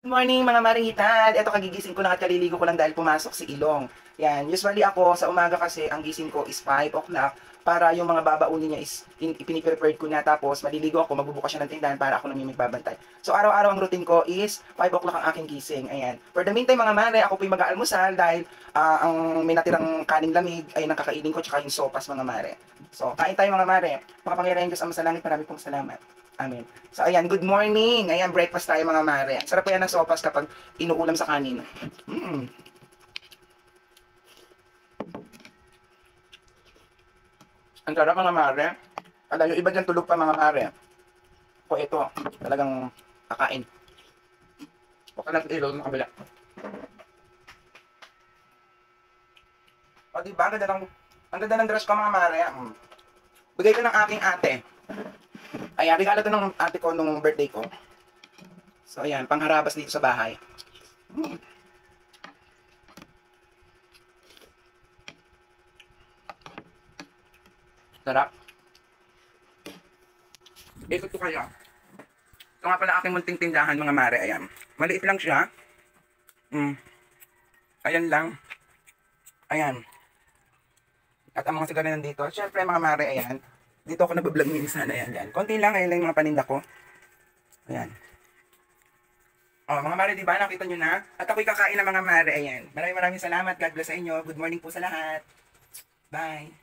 Good morning mga maritan. Eto kagigising ko lang at kaliligo ko lang dahil pumasok si Ilong. Yan, usually ako sa umaga kasi ang gising ko is 5 o'clock para yung mga babaunin niya is ipiniprepared ko na tapos maliligo ako, magbubukas siya ng tindahan para ako naman yung magbabantay. So araw-araw ang routine ko is 5 o'clock ang aking gising. Ayan. For the meantime mga mare, ako po'y mag-aalmusal dahil ang may natirang kaning lamig ay nakakainin ko tsaka yung sopas mga mare. So kain tayo mga mare. Makapangyarihan Diyos ang masalangit, marami pong salamat. Amen. So ayan, good morning. Ayan, breakfast tayo mga mare. Sarap po yan ng sopas kapag inuulam sa kanin. Mm. Ang sarap mga mare. Alam yung iba dyan tulog pa mga mare. O ito, talagang kakain. O ka lang ilaw sa kabila. O diba, ang ganda ng dress ko mga mare. Bigay ko ng aking ate. Ayan, regalo to ng ate ko nung birthday ko. So ayan, pangharabas dito sa bahay. Mm. Sarap. Ikot ko kayo. Ito nga pala aking munting tindahan mga mare. Ayan. Maliit lang siya. Ayan lang. Ayan. At ang mga sigari nandito. Siyempre mga mare, ayan. Dito ako nag-vlog minsan. Ayan, ayan. Konti lang. Ayan lang yung mga paninda ko. Ayan. Oh, mga mare, di ba? Nakita nyo na? At ako'y kakain ng mga mare. Ayan. Maraming salamat. God bless sa inyo. Good morning po sa lahat. Bye.